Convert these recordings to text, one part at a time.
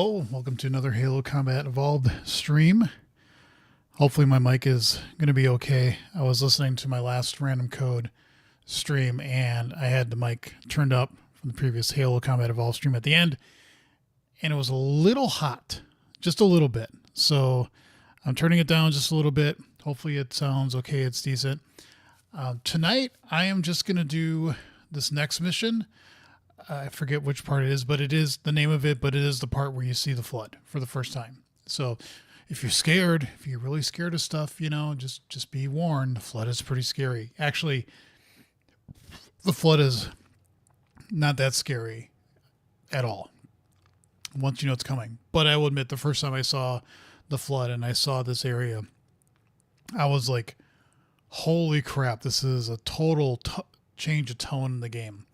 Hello, welcome to another Halo Combat Evolved stream. Hopefully my mic is going to be okay. I was listening to my last random code stream and I had the mic turned up from the previous Halo Combat Evolved stream at the end, and it was a little hot, just a little bit. So I'm turning it down just a little bit. Hopefully it sounds okay, it's decent. Tonight I am just going to do this next mission. I forget which part it is, but it is the name of it, but it is the part where you see the flood for the first time. So if you're scared, if you're really scared of stuff, you know, just be warned. The flood is pretty scary. Actually, the flood is not that scary at all once you know it's coming. But I will admit, the first time I saw the flood and I saw this area, I was like, holy crap, this is a total change of tone in the game.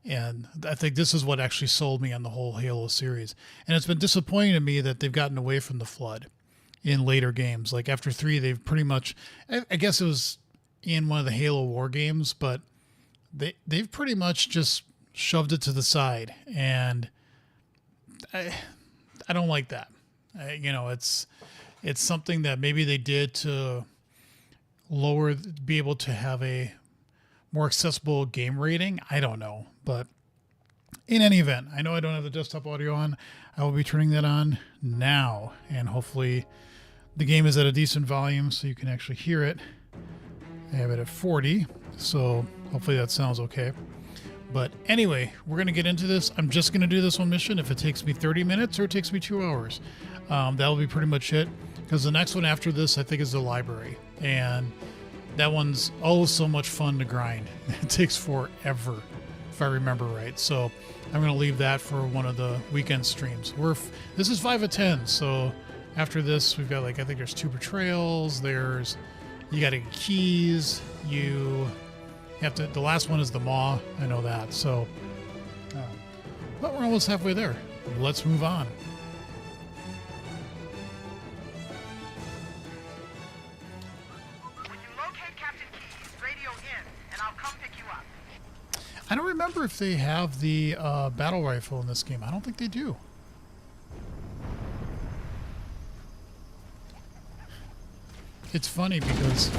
And I think this is what actually sold me on the whole Halo series. And it's been disappointing to me that they've gotten away from the flood in later games. Like after 3, they've pretty much, I guess it was in one of the Halo War games, but they've pretty much just shoved it to the side. And I don't like that. It's something that maybe they did to be able to have a more accessible game rating. I don't know. But in any event, I know I don't have the desktop audio on. I will be turning that on now. And hopefully the game is at a decent volume so you can actually hear it. I have it at 40. So hopefully that sounds okay. But anyway, we're going to get into this. I'm just going to do this one mission. If it takes me 30 minutes or it takes me 2 hours, that'll be pretty much it. Because the next one after this, I think, is the library. And that one's so much fun to grind. It takes forever, if I remember right. So I'm going to leave that for one of the weekend streams. This is 5 of 10. So after this, we've got I think there's 2 betrayals. You got to get keys. You have to, the last one is the Maw. I know that. So, but we're almost halfway there. Let's move on. I don't remember if they have the battle rifle in this game. I don't think they do. It's funny because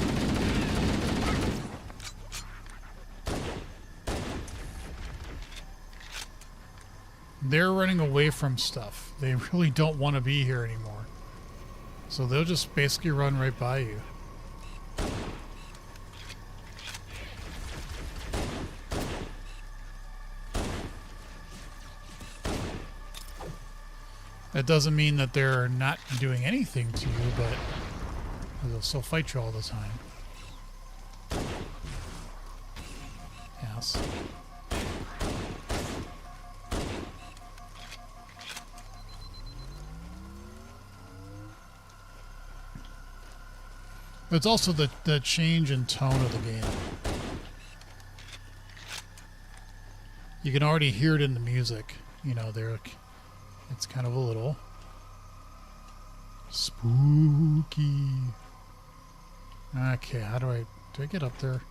they're running away from stuff. They really don't want to be here anymore. So they'll just basically run right by you. That doesn't mean that they're not doing anything to you, but they'll still fight you all the time. Yes. But it's also the change in tone of the game. You can already hear it in the music. You know, it's kind of a little spooky. Okay, do I get up there?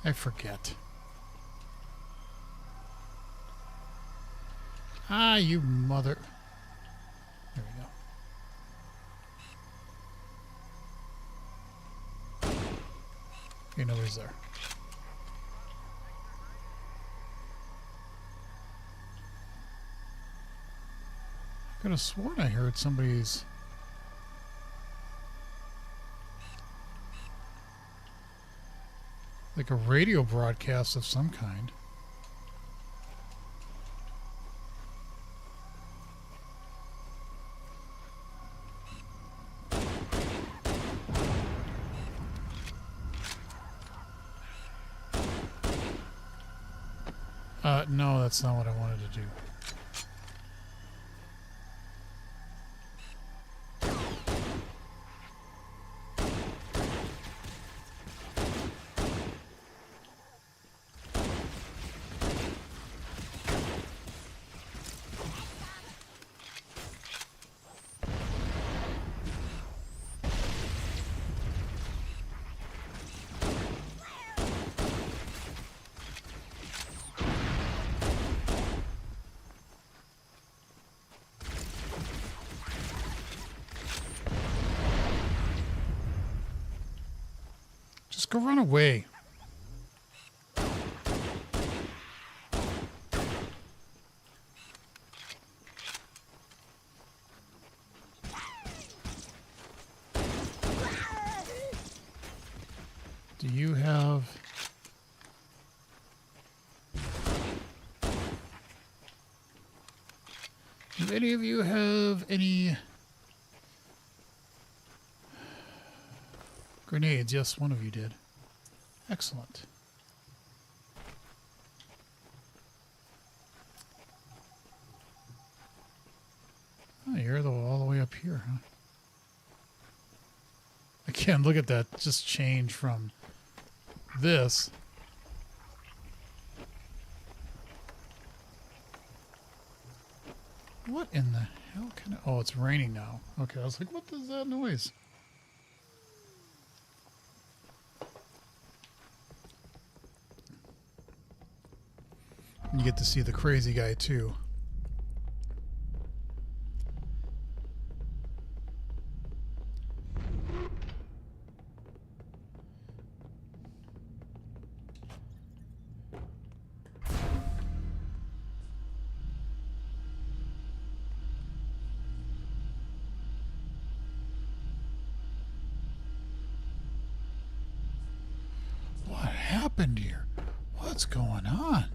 I forget. You mother. There we go. Okay, nobody's there. I could have sworn I heard somebody's... like a radio broadcast of some kind. No, that's not what I wanted to do. Just go run away. Do you have... Do any of you have any grenades? Yes, one of you did. Excellent. Oh, you're all the way up here, huh? Again, look at that. Just change from this. What in the hell kind of... Oh, it's raining now. Okay, I was like, what is that noise? You get to see the crazy guy, too. What happened here? What's going on?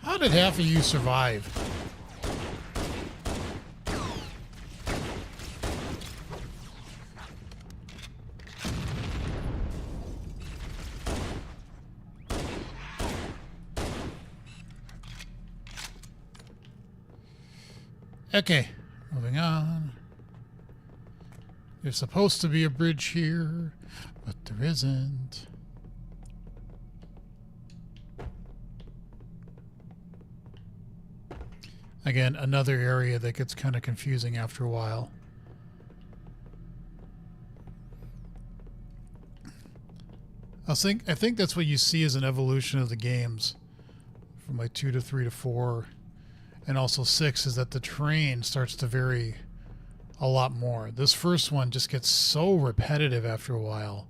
How did half of you survive? Okay, moving on. There's supposed to be a bridge here, but there isn't. Again, another area that gets kind of confusing after a while. I think that's what you see as an evolution of the games from like 2 to 3 to 4 and also 6 is that the terrain starts to vary a lot more. This first one just gets so repetitive after a while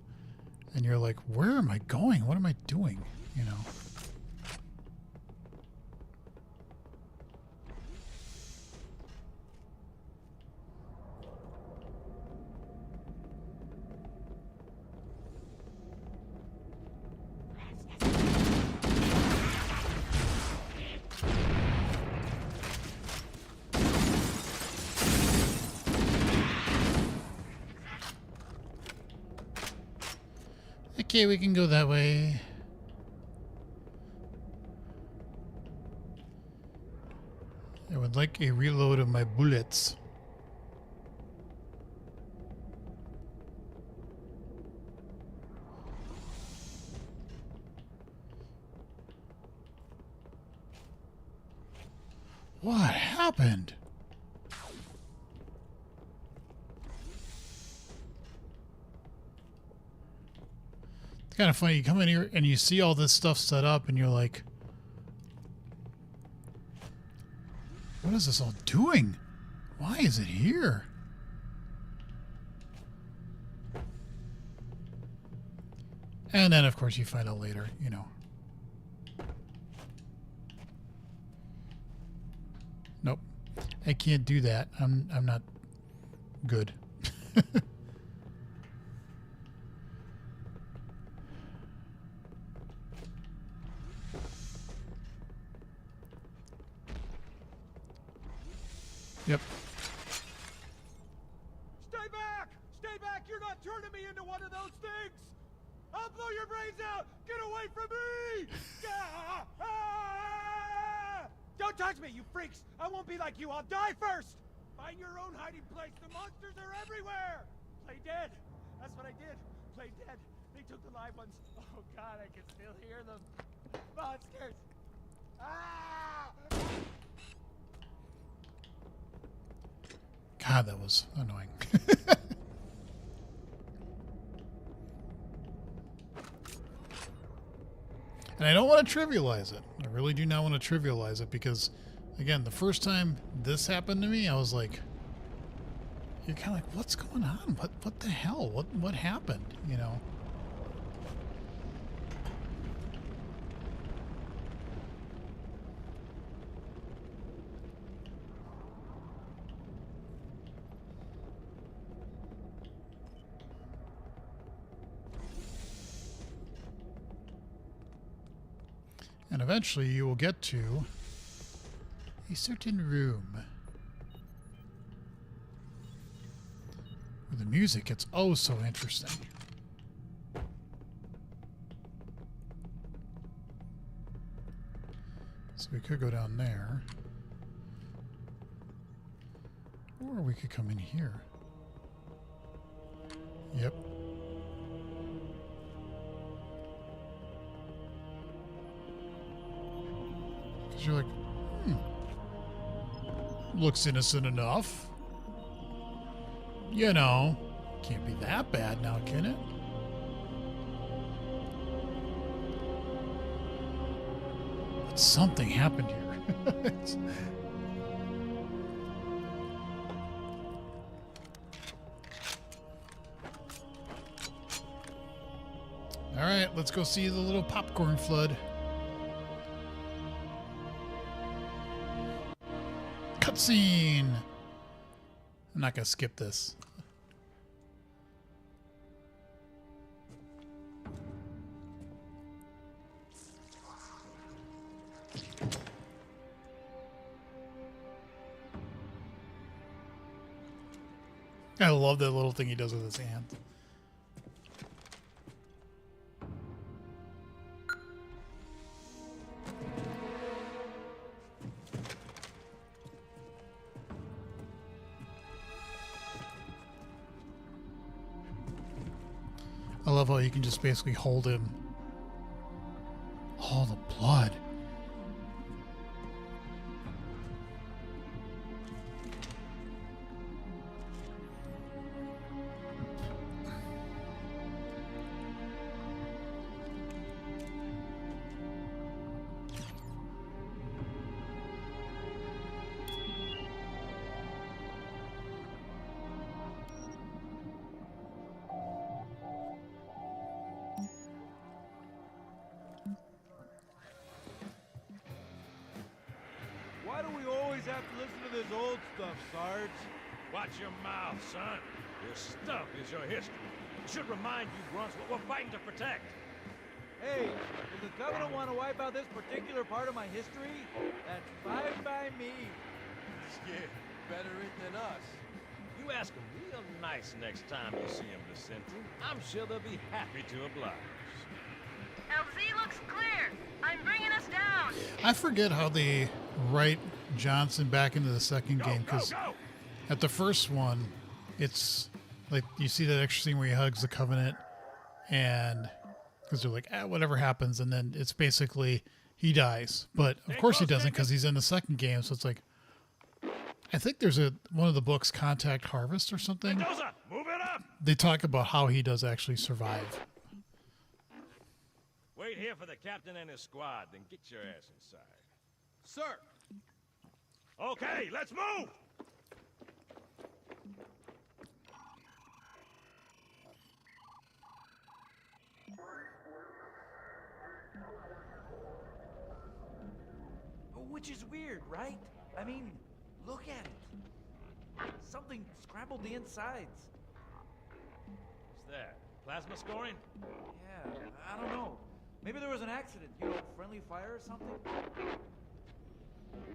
and you're like, where am I going? What am I doing? You know? Okay, we can go that way. I would like a reload of my bullets. What happened? It's kind of funny. You come in here and you see all this stuff set up and you're like, what is this all doing? Why is it here? And then, of course, you find out later, you know. Nope. I can't do that. I'm not good. Yep. Stay back! Stay back! You're not turning me into one of those things! I'll blow your brains out! Get away from me! Ah! Ah! Don't touch me, you freaks! I won't be like you. I'll die first! Find your own hiding place. The monsters are everywhere! Play dead. That's what I did. Play dead. They took the live ones. Oh God, I can still hear them. Monsters! Ah! God, that was annoying. And I don't want to trivialize it. I really do not want to trivialize it because, again, the first time this happened to me, I was like, you're kind of like, what's going on? What the hell? What happened? You know? And eventually you will get to a certain room where the music gets oh so interesting. So we could go down there. Or we could come in here. Yep. You're like, looks innocent enough. You know, can't be that bad now, can it? But something happened here. All right, let's go see the little popcorn flood. Cutscene. I'm not gonna skip this. I love that little thing he does with his hand. I love how you can just basically hold him. All the blood. Why do we always have to listen to this old stuff, Sarge? Watch your mouth, son. This stuff is your history. It should remind you, Grunts, what we're fighting to protect. Hey, does the government want to wipe out this particular part of my history? That's fine by me. Yeah, better it than us. You ask them real nice next time you see them, Vicente. I'm sure they'll be happy to oblige. LZ looks clear. I'm bringing us down. I forget how they write Johnson back into the second game, because Go! at the first one, it's like you see that extra scene where he hugs the Covenant, and because they're like, whatever happens, and then it's basically he dies. But of course he doesn't, because he's in the second game. So it's like, I think there's one of the books, Contact Harvest or something. Mendoza, move it up! They talk about how he does actually survive. Wait here for the captain and his squad, then get your ass inside. Sir! Okay, let's move! Which is weird, right? I mean, look at it. Something scrambled the insides. What's that? Plasma scoring? Yeah, I don't know. Maybe there was an accident, friendly fire or something?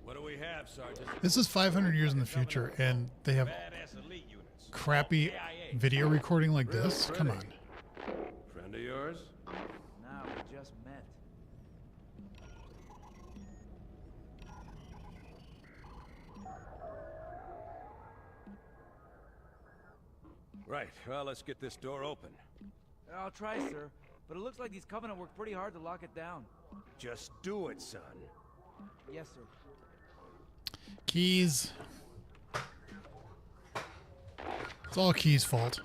What do we have, Sergeant? This is 500 years in the future, and they have Badass elite units. crappy AIA. video recording like this? Come on. Friend of yours? Nah, we just met. Right. Well, let's get this door open. I'll try, sir. But it looks like these Covenant worked pretty hard to lock it down. Just do it, son. Yes, sir. Keys. It's all Key's fault.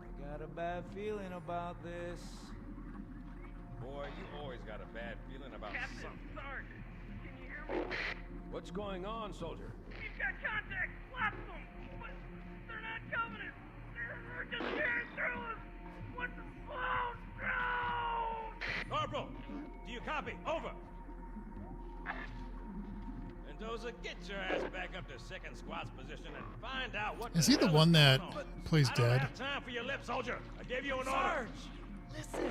I got a bad feeling about this. Boy, you always got a bad feeling about something. Sarge, can you hear me? What's going on, soldier? He's got contact. Lots of them. But they're not Covenant. They're just tearing through us. What's the slow? No! Corporal, do you copy? Over. Mendoza, get your ass back up to second squad's position and find out what. Is he the hell one that going on. plays I don't dead? have time for your lip, soldier. I gave you an order. Sarge! Listen!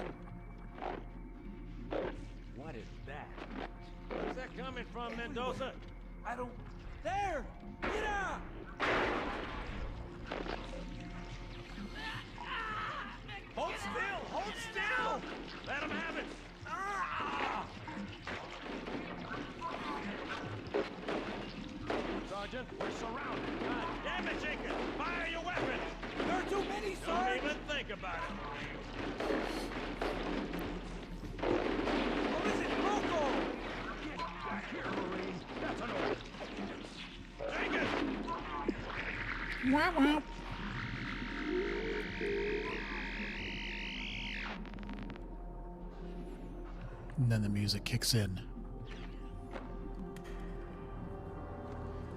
What is that? Where's that coming from, Mendoza? I don't... There! Get out! Hold still! Hold still! Let him have it! Sergeant, we're surrounded. God damn it, Jenkins! Fire your weapons! There are too many, Don't Sarge! even think about it. Or is it local? Get back here, Marine. That's an order. Jenkins! Wah, wah. And then the music kicks in.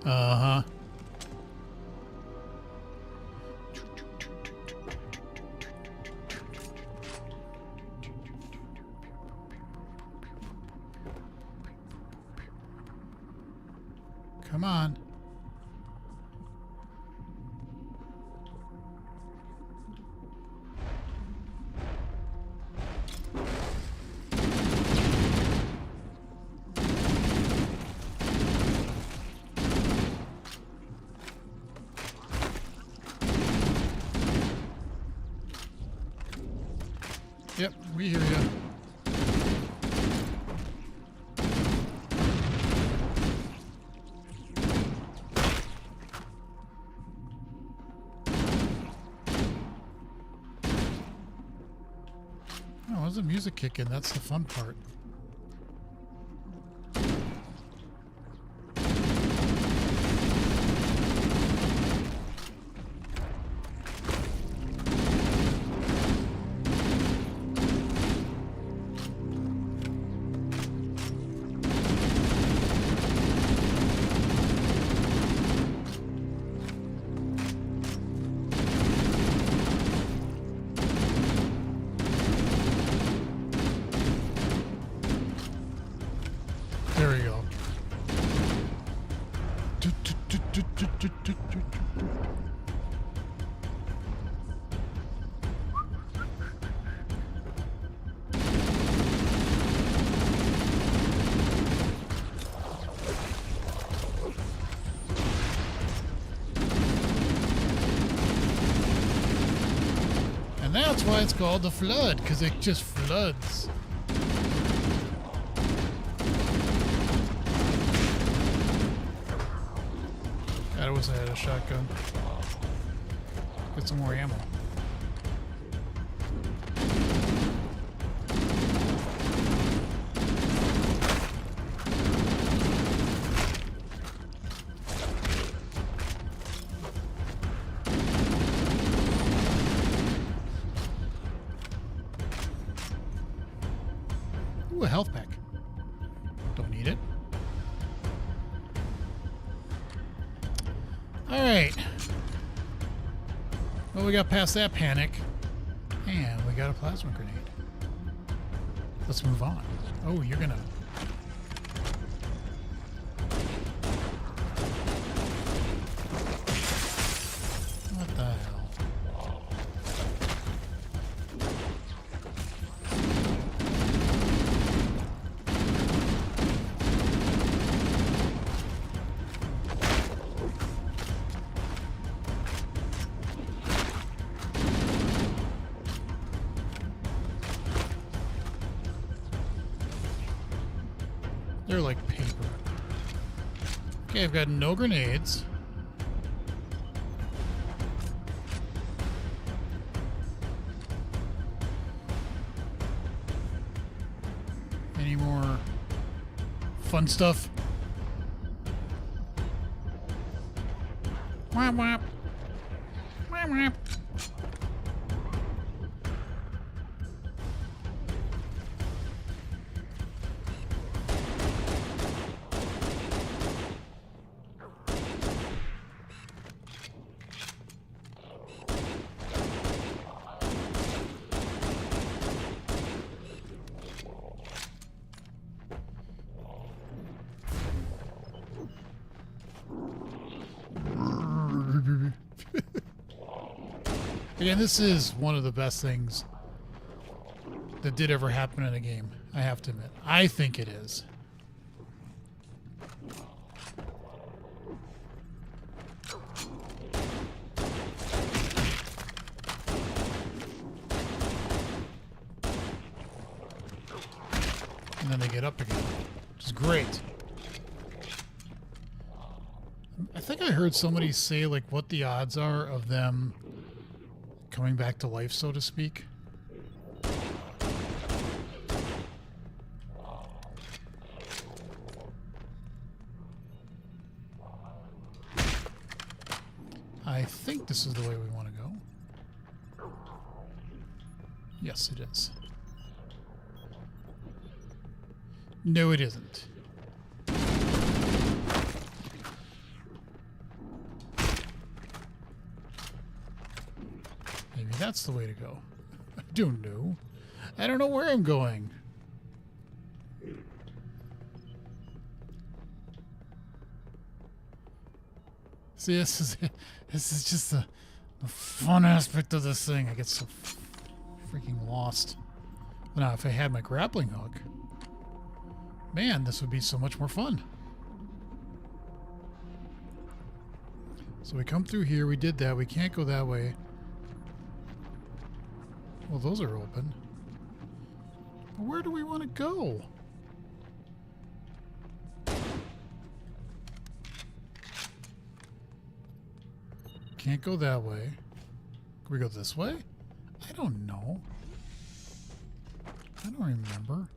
Uh-huh. Come on. Yep, we hear you. Oh, where's the music kick in? That's the fun part. There we go. And that's why it's called the flood, because it just floods. I wish I had a shotgun. Get some more ammo. Ooh, a health pack. Don't need it. All right. Well, we got past that panic, And we got a plasma grenade. Let's move on. Oh, you're gonna... What the hell? They're like paper. Okay, I've got no grenades. Any more fun stuff? Whap whap. Whap whap. Again, this is one of the best things that did ever happen in a game, I have to admit. I think it is. And then they get up again, which is great. I think I heard somebody say, like, what the odds are of them coming back to life, so to speak. I think this is the way we want to go. Yes, it is. No, it isn't. Maybe that's the way to go. I don't know. I don't know where I'm going. See, this is just the fun aspect of this thing. I get so freaking lost. But now, if I had my grappling hook, man, this would be so much more fun. So we come through here. We did that. We can't go that way. Well, those are open. But where do we want to go? Can't go that way. Can we go this way? I don't know. I don't remember.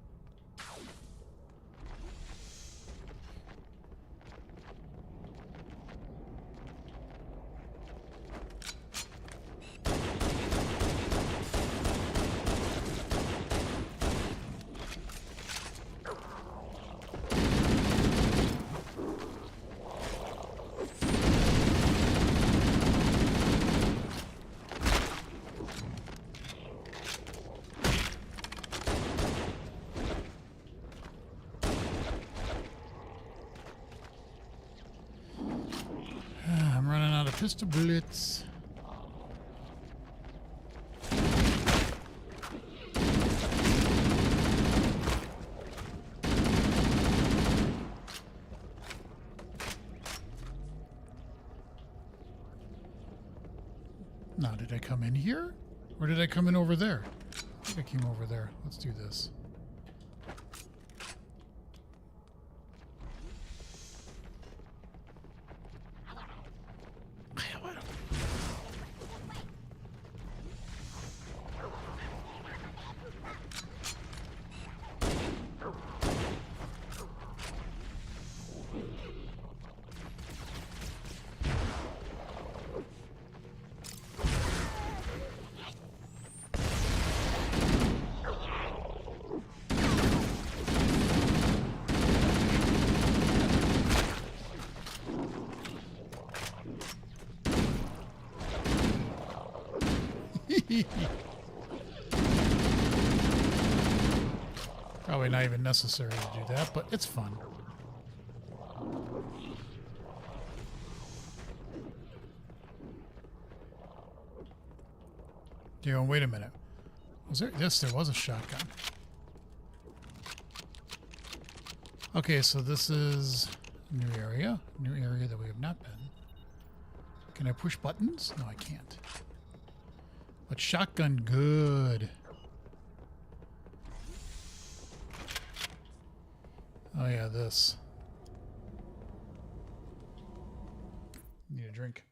I'm running out of pistol bullets. Now, did I come in here? Or did I come in over there? I think I came over there. Let's do this. Probably not even necessary to do that, but it's fun. You know, wait a minute. Was there? Yes, there was a shotgun. Okay, so this is a new area that we have not been. Can I push buttons? No, I can't. But shotgun, good. Oh yeah, this. Need a drink.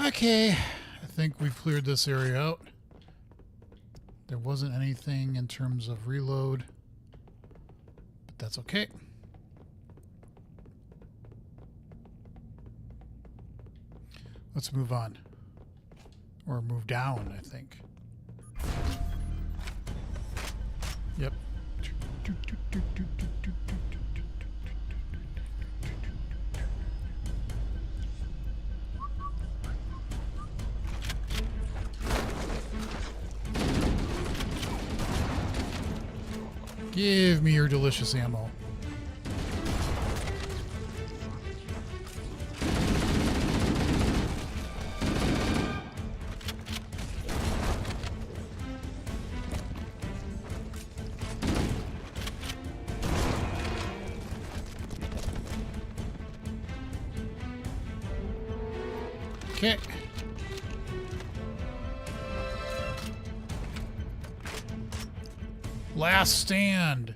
Okay, I think we've cleared this area out. There wasn't anything in terms of reload, but that's okay. Let's move on. Or move down, I think. Yep. Give me your delicious ammo. Okay. Last stand.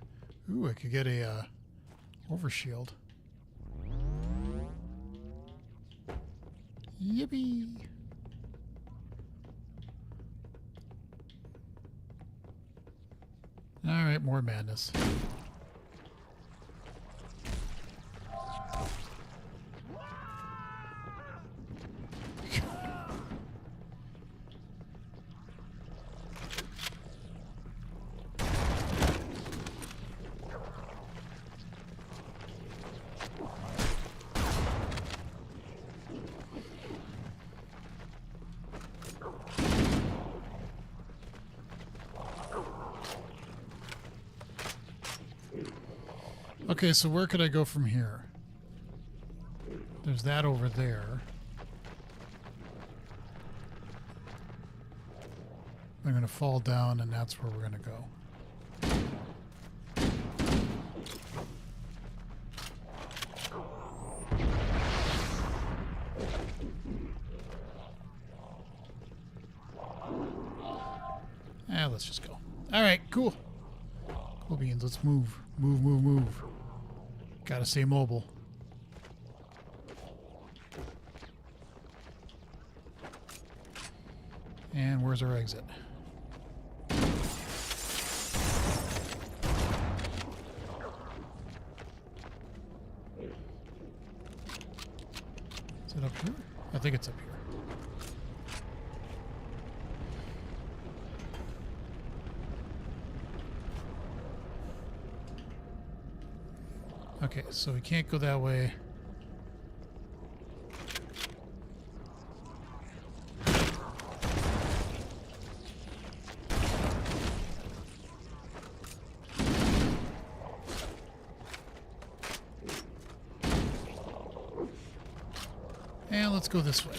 Ooh, I could get a overshield. Yippee. All right, more madness. Okay, so where could I go from here? There's that over there. I'm going to fall down, and that's where we're going to go. Let's just go. All right, cool. Cool beans, let's move. Move, move, move. Gotta stay mobile. And where's our exit? Is it up here? I think it's up here. Okay, so we can't go that way. And let's go this way.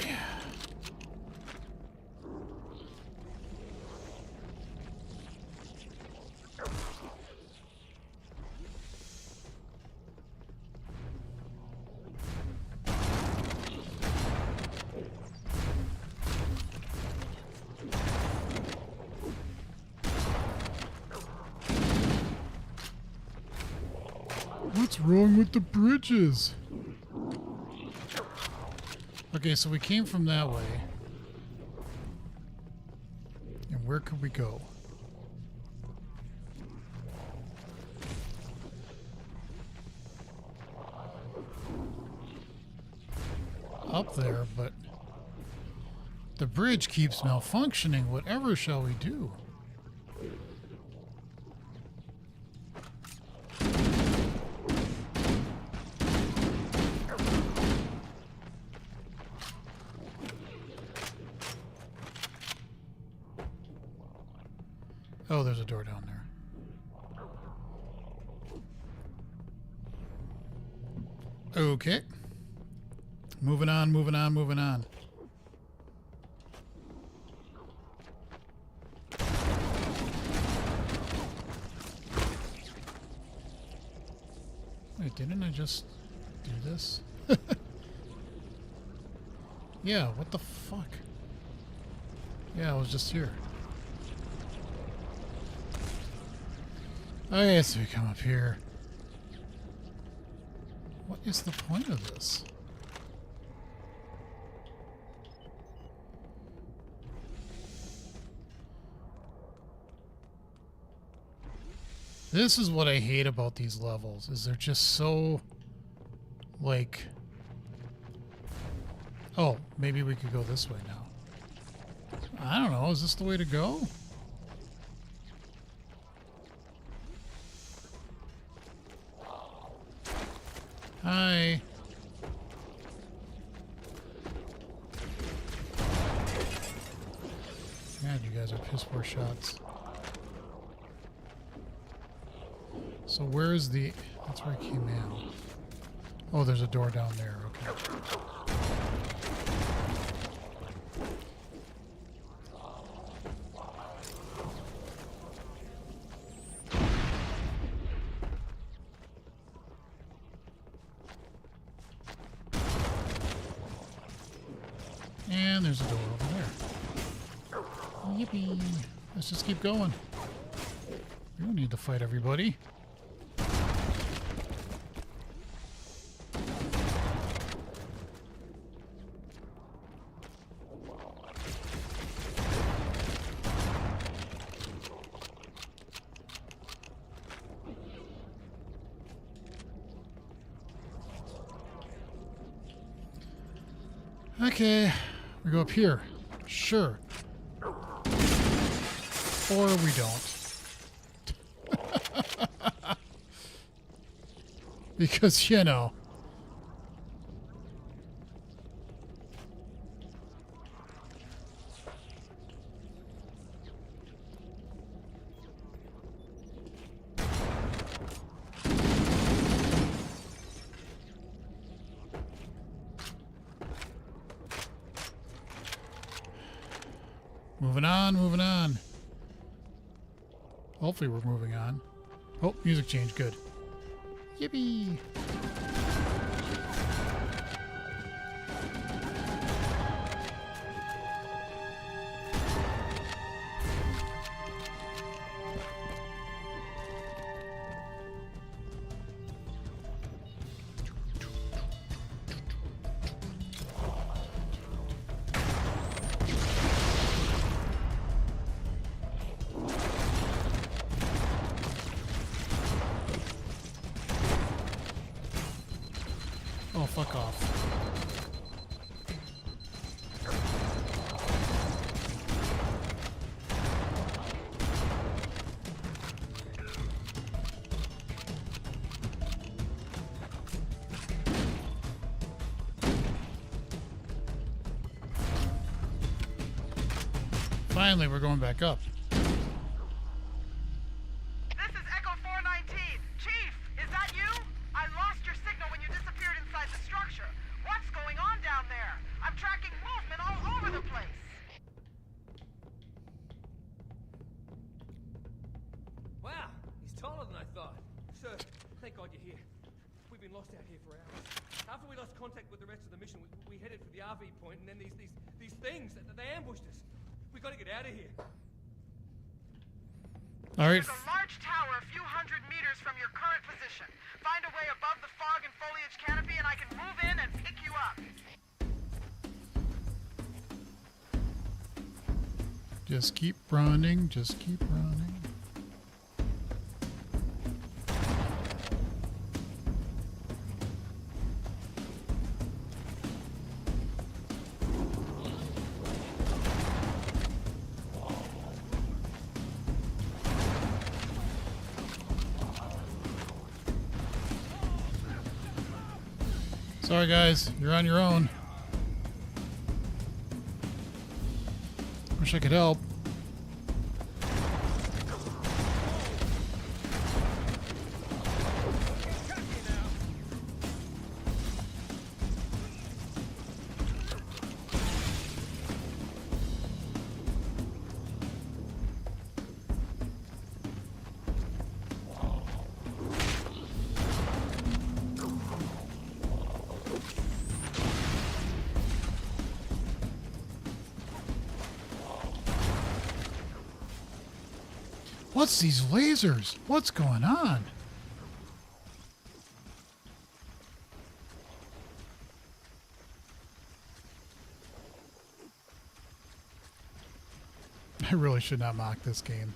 What's wrong with the bridges? Okay, so we came from that way. And where could we go? Up there, but the bridge keeps malfunctioning. Whatever shall we do? Oh, there's a door down there. Okay. Moving on, moving on, moving on. Wait, didn't I just do this? Yeah, what the fuck? Yeah, I was just here. Okay, so we come up here. What is the point of this? This is what I hate about these levels, is they're just so, like... Oh, maybe we could go this way now. I don't know, is this the way to go? Hi. God, you guys are piss poor shots. So where is the... That's where I came in. Oh, there's a door down there. Okay. And there's a door over there. Yippee! Let's just keep going. We don't need to fight everybody. Okay, we go up here. Sure. Or we don't. Because, you know. Moving on, moving on. Hopefully we're moving on. Oh, music change, good. Yippee! Oh, fuck off. Finally, we're going back up. This is Echo 419. Chief, is that you? I lost your signal when you disappeared inside the structure. What's going on down there? I'm tracking movement all over the place. Wow, he's taller than I thought. Sir, thank God you're here. We've been lost out here for hours. After we lost contact with the rest of the mission, we headed for the RV point, and then these things, they ambushed us. We gotta get out of here. All right. There's a large tower a few hundred meters from your current position. Find a way above the fog and foliage canopy and I can move in and pick you up. Just keep running. Just keep running. Sorry, guys. You're on your own. Wish I could help. What's these lasers? What's going on? I really should not mock this game.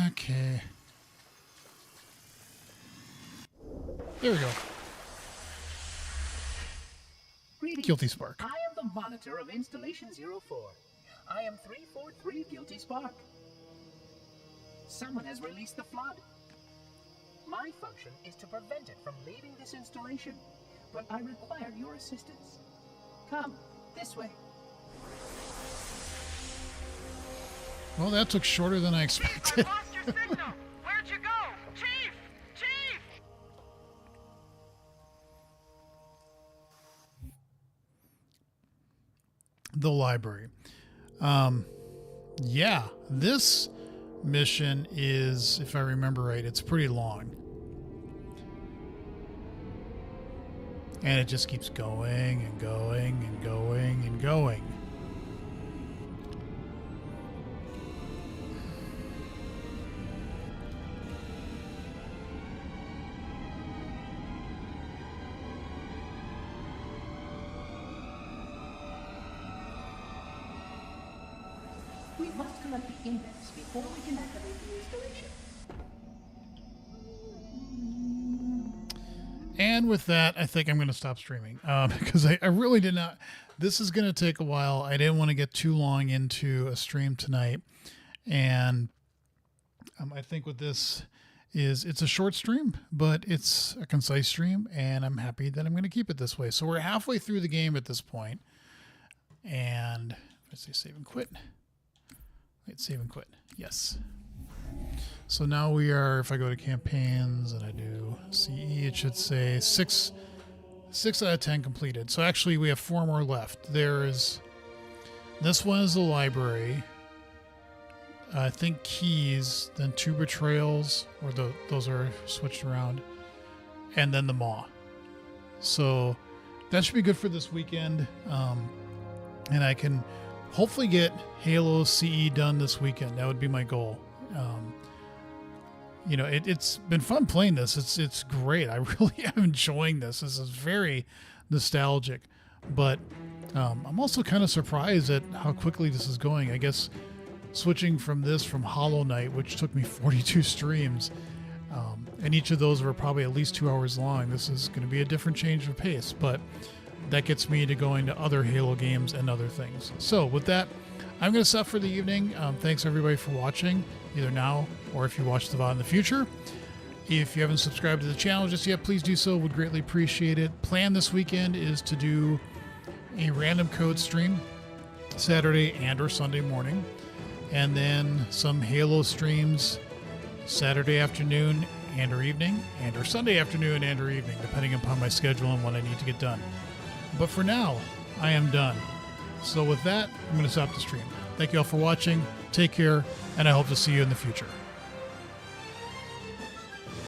Okay. There we go. Greetings. Guilty Spark. I am the monitor of Installation 04. I am 343 Guilty Spark. Someone has released the flood. My function is to prevent it from leaving this installation, but I require your assistance. Come, this way. Well, that took shorter than I Chief, expected. I lost your signal. Where'd you go? Chief! Chief! The library. Yeah, this mission is, if I remember right, it's pretty long. And it just keeps going and going and going and going. We must collect the index before we can activate the installation. And with that, I think I'm going to stop streaming because I really did not. This is going to take a while. I didn't want to get too long into a stream tonight. And I think with this is it's a short stream, but it's a concise stream. And I'm happy that I'm going to keep it this way. So we're halfway through the game at this point. And let's say save and quit. Wait, save and quit. Yes. So now we are, if I go to campaigns and I do CE, it should say 6 out of 10 completed. So actually we have 4 more left. There's, this one is the library. I think keys, then 2 betrayals, or those are switched around, and then the maw. So that should be good for this weekend. And I can hopefully get Halo CE done this weekend. That would be my goal. You know, it's been fun playing this. It's great. I really am enjoying this. This is very nostalgic. But I'm also kind of surprised at how quickly this is going. I guess switching from Hollow Knight, which took me 42 streams, and each of those were probably at least 2 hours long. This is going to be a different change of pace. But that gets me to going to other Halo games and other things. So with that, I'm going to stop for the evening. Thanks everybody for watching, either now or if you watch the VOD in the future. If you haven't subscribed to the channel just yet, please do so. Would greatly appreciate it. Plan this weekend is to do a random code stream Saturday and or Sunday morning, and then some Halo streams Saturday afternoon and or evening, and or Sunday afternoon and or evening, depending upon my schedule and what I need to get done. But for now, I am done. So with that, I'm going to stop the stream. Thank you all for watching. Take care, and I hope to see you in the future.